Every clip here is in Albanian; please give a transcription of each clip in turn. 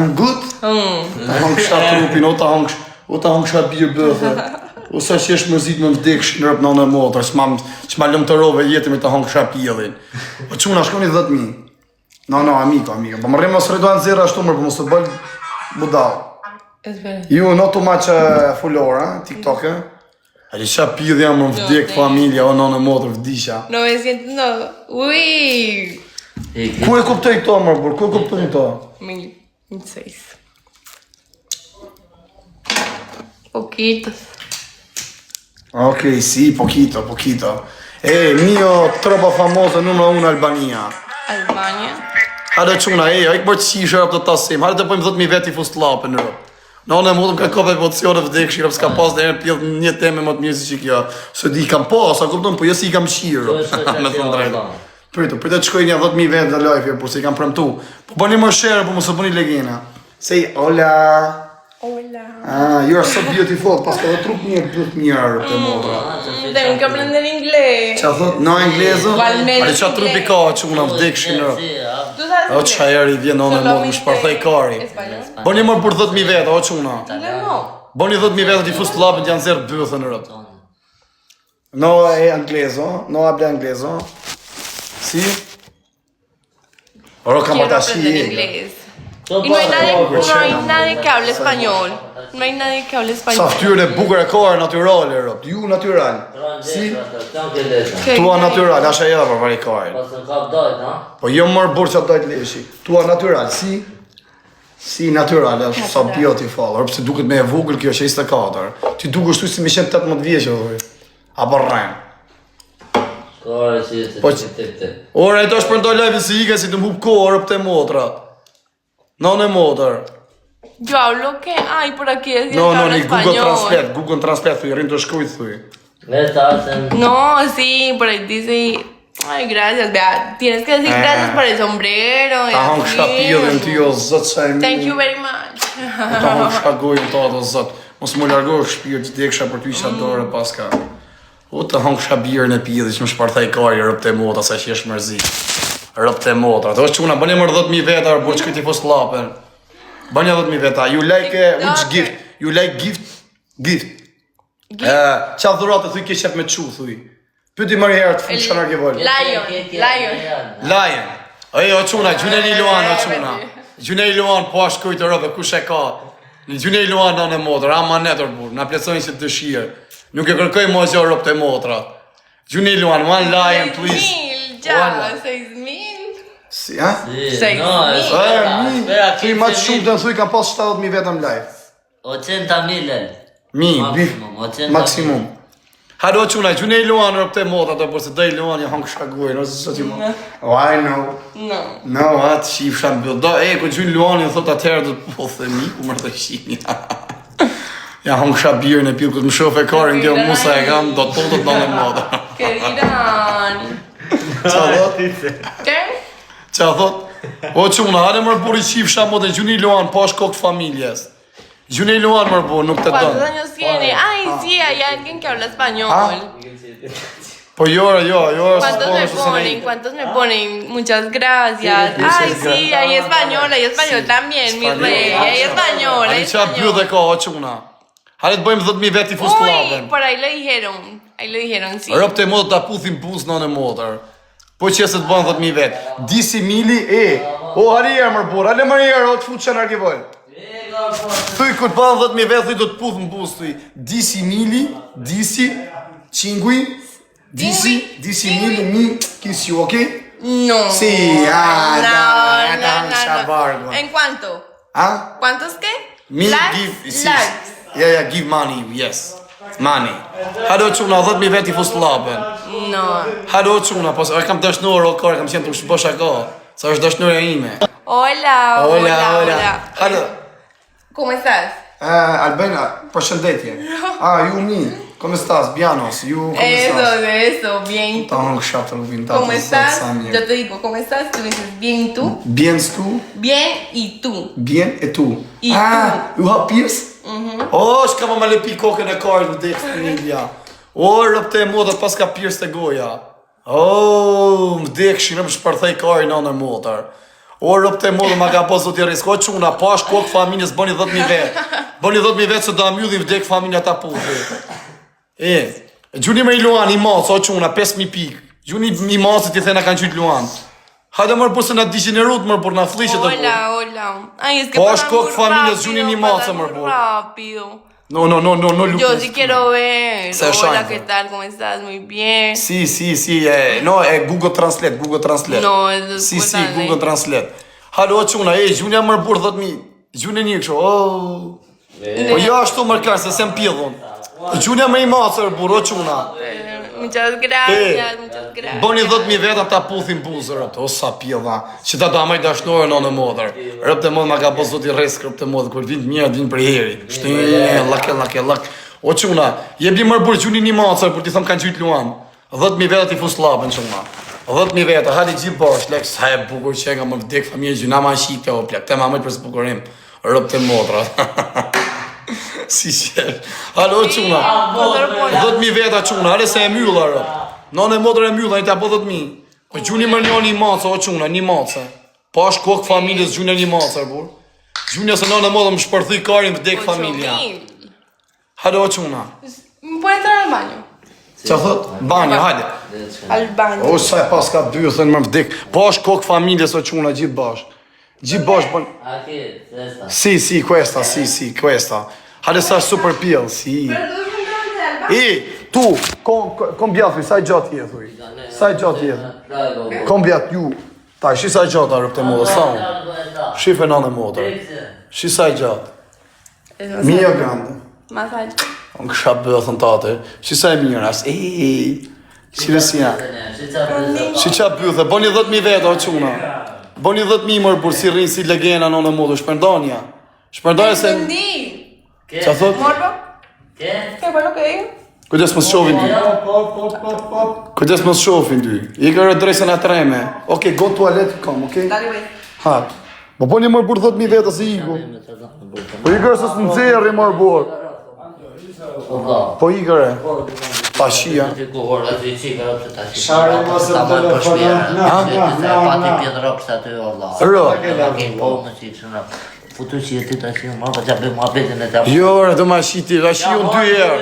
I'm good? Ta hangësha trupin, o ta hangësha birë bëthë. O sa që është mërzit më vdeksh në rëpë në në motër, që ma lëmë të rove jetë me të hangësha pjellin. O quna, shkoni 10.000. No, amiko. Po më rrimë nësë rejdoan zera ashtu mërë, po mos të bëllë budal. Ju, not too much follower, TikTok, Ali qa pidhja më vdek familja, o në motër vdisha. No me siento, no. Uy. Ku e kuptoj këto, mërë, bur? Ku e kuptoj këto? 16. Poquitos. Ok, sì, poquito. Mio troppo famoso numero 1 Albania. Albania. Hajde quna, ik bërë të qishër apë të tasim, hajde të pojmë 10.000 veti fustlapë në rëpë. Në onë e modëm ka kope emocione vdekshira, s'ka pas dhe herë pjellë një teme më të mirë si që kjo. Se di kam pas, a kupton, po jo si i kam shirë. Me thënë drejtë. Pritë të shkoj një 10.000 veti dhe live, por se i kam premtu. Po bëni më share, po mos e bëni legena. Say hola. You are so beautiful, pas ka dhe trup mirë të motra. Tengo que aprender inglés. Qa thot, no inglezo? Ale qa trupi ka që una vdekshin rë. O qa eri vjen në modë më shparthej kari. Boni mërë për 10.000 vete, o quna. Boni 10.000 vete t'i fust të lapën t'janë zerë bëthën rë. No habla inglezo. Si? Oro kam Quiero atashi. aprender inglés. Y no hay nadie que hable español. No hay nadie que hable Sa español. ftyrë e bukur e kare naturale rë. Ju natural. Si? Tua natural, asha edhe për vari kare. Po jo mërë burë që dojtë leshi. Tua natural, si? Si natural, është sa beautiful. Rëpë se duket me e vogël kjo që 24. Ti duke shtu si me qenë 18 vjeqë, dhe. Apo rrenë. Ora, e to është përndoj live si ike si të më hupë kohë, rëpë të motrat. Në motër. Yo hablo que hay por aquí decir No, que habla ni español. Google Translate, thuj, rrinë të shkujt, thuj. No, sí, por ahí dice, ay, gracias, vea, tienes que decir gracias por el sombrero. y Ta hangë así. shapillën ty, o zëtë që e mi. Thank you very much. Ta hangë shkagojën ta, o zëtë. Mos më largohë shpirë që t'jeksha për ty që dorë paska. O të hangë shabirën e pidhë që më shparthaj kari rëpë të mota, sa që jesh mërzi. Rëpë të motra. Të është quna, bëni mërë 10.000 veta, burë që këti fos lapen. Bëni 10.000 veta. You like which gift? You like gift? Qa dhurat e thuj ke qep me qu, thuj. Pyti mërë herë të funë që nërë ke volë. Lion. O quna, Gjuneli Luan, o quna. Gjuneli Luan, po ashtë kujtë rëve, kush e ka. Gjuneli Luan në motër, ama netër burë, na plesojnë që të dëshirë. Nuk e kërkoj mo zjo rëpë të motra. Gjuneli Luan, one lion, please. 6.000. Si, ha? 6.000. Ti ma të shumë të në thuj kam pas 70.000 vetëm live. 80.000. Maksimum. Hado quna, gjune i luan rëpë të motat, por se dhe i luan një hangë shkaguaj, nëse së që më... Oh, I know. No, atë shifë shanë bëllë. Da, ku gjune luan një thot atëherë dhe të po thëmi, ku mërë të shini. Ja hangë shabirën e pilë, këtë më shofe karin, kjo musa e kam, do të totët në në moda. Querirán. Qa thot? ¿Qué? Qa thot? O quna, hade mërë buri shifë shanë motë, gjune i luan, po është kokë familjes. Gjune i luan mërë bu, nuk të ¿Cuántos tonë. años tiene? Ay, sí, hay alguien que habla español. Po jo, ¿Cuántos me ponen? Muchas gracias. Ay, sí, hay español también, mi rey. Hay español, hay Ani qa bjë dhe español. ka, o quna. Hale të bëjmë 10.000 veti fustë Uy, laven. por ahí lo dijeron. Ahí lo dijeron, sí. Rëpë të modë të aputhim bus në motër. Po që se të bënë 10.000 vetë. Disi mili O, hali e mërë burë, hale mërë o të futë që në argivojnë. Thuj, kur të bënë 10.000 vetë, thuj do të puthë në bus, thuj. Disi mili, disi, qingui, disi mili, mi, kisi ju, okej? No. Sí, No. ¿En cuánto? Ha? ¿Cuántos qué? Me Likes? give, yeah, give money, yes. Money. Hado quna, 10.000 veti fustë lapen. No. Hado quna, po e kam dëshnur, o kore, kam qenë të shbosha ka. Sa është dëshnurja ime. Hola. Halo. ¿Cómo estás? Albena, përshëndetje. Ju mi, come estás? Bianos, you, come estás? Eso, bien. Ta hangë shatë rubin, ta ¿Cómo të estás? sa mirë. Yo te digo, ¿cómo estás? Tú dices, bien, ¿y tú? Bien tu? Bien, ¿y tú? Bien e tu? I tu. Ju ha pjes? Shka ma le pi kokën e karë në dekë familja. Rëpë të modat pas ka pjes të goja. Më dekë shirë më shparthej karë në motër. O rëpte modë ma ka po zoti rris. Ko çuna, pash kokë familjes bëni 10.000 vet. Bëni 10.000 vet se do amyllin vdek familja ta puthi. Gjuni me i luan i macë, o çuna 5.000 pikë. Gjuni i macë ti thena kanë qyt luan. Hajde mërë përse na digjenerut mërë për na flishet të burë. Hola. Ay, es que Po është kokë familjes gjuni një macë mërë burë. Rápido. No, Lucas. Yo sí quiero ver. Se Hola, shine. ¿qué tal? ¿Cómo estás? Muy bien. Si, no, Google Translate. No, es Si, Google Translate. Halo, çuna, gjuni mërë burë 10.000. Gjuni një kështu, Po jo ashtu mërë klarë, se sem pjedhun. Gjuni më i macër burë, o çuna. Muchas gracias, muchas gracias. Boni 10.000 veta ta puthin buzë, rëpte, o sa pjedha. Që ta do amaj dashnore në modër. Rëpte modë ma ka po zoti rresc, rëpte modë, kur vind mirë, vind për heri. Lak. O çuna, jebi mërë burë gjuni një macër, për ti thëmë kanë qytë luan. 10.000 veta ti fus labën, çuna. 10.000 veta, hadi gjithë bosh, lek, sa e bukur që nga më vdek familje gjuna ma shite, o plak, te ma mëjtë për së bukurim. Rëpte modra. Si qërë. Halo, çuna. 10.000 veta çuna, ale se e mylla rëp. Nane modër e mylla, i ta po 10.000. Po gjuni më njoni i macë, o çuna, një macë. Po është kokë familjes gjuni një macë, bur. Gjuni se nane modër më shpërthy karin vdek familja. Halo, çuna. ¿Me puede entrar al baño? Qa thot? Banjo, hajde. Al baño. O, sa e pas ka dy, thënë më vdek. Po është kokë familjes, o çuna, gjithë bash. Gjithë bash, bon. Aquí, esta. Si, questa. Hajde sa super pill, si. Tu, combia sa gjatë je, thuj. Sa gjatë je. Combia ju. Ta, shi sa gjatë arëp të modë, sa unë. Shife në modë. Shi sa gjatë. Mija grande. Masaje. Unë kësha bëthën tate. Shi sa e mirë, as. Shi si janë. Shi qa bëthë, boni 10.000 veta, o quna. Boni 10.000 mërë për si rrinë si legena në modë, shpërndanja. Shpërndanja se... Qa thot? ¿Morbo? ¿Qué? ¿Qué fue lo que dijo? Kujdes mos shohin ty. Kujdes mos shohin ty. I kërë dresën e treme. Okej, go tualet kom, okej? Dale, güey. Ha. Po boni mërë burë 10.000 veta si iku. Po i kërë së së nëzirë i mërë burë. Po i kërë. Ta shia. Share mos e pati pjetrop sa të Allah. Rë. Futu që jeti të ashtë ma, pa që bëjmë apetin e të apë. Jo, rë, do ma shiti, la shi unë 2 herë.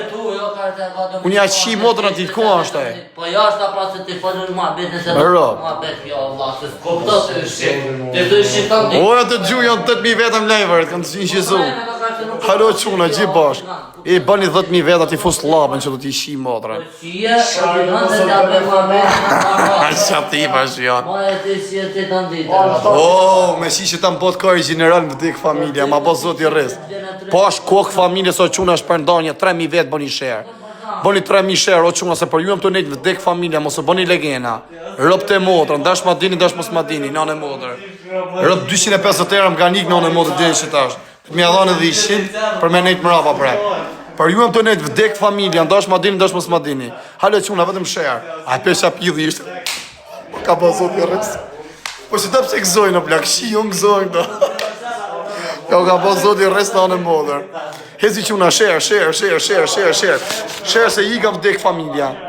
Unë ja shi modrën ati, ku ashtë e? Po jo është ta pra se të falur ma apetin se Rë. ma apet, jo Allah, se s'kopto të shqip. Të të shqipan të... Ora të gju janë 8.000 vetëm lejvërët, kanë të zinë shizu. Halo quna, gjithë bashkë. I bëni 10.000 veta ti fus labën që do t'i shi modrën. Shie, shqipan të të bëjmë apetin. Qa ti pash janë. Ma e të shie të të nditë. O, me shi që ta mbot kari general në vdik familja, ma bo zoti rrës. Po është kokë familje, so quna është përndonje, 3.000 vetë bëni shërë. Bëni 3.000 shërë, o quna se për juëm të nejtë vdik familja, mos o bëni legena. Rëp të motrën, dash ma dini, dash mos ma dini, nane motrë. Rëp 250 erë më ka nikë nane motrë dini që tash. Mi adhane dhe ishin, për me nejtë mrapa prek. Për juëm të nejtë vdik familja, dash ma dini, dash mos ma dini. Halo quna, vetëm shërë. A pesha pidhi ishte. Ka bo zoti rrës. Po që të pse gëzojnë në plak, shi unë gëzojnë do. Ka po zoti rrës në anë modër. Hezi quna, share se i kam vdek familja.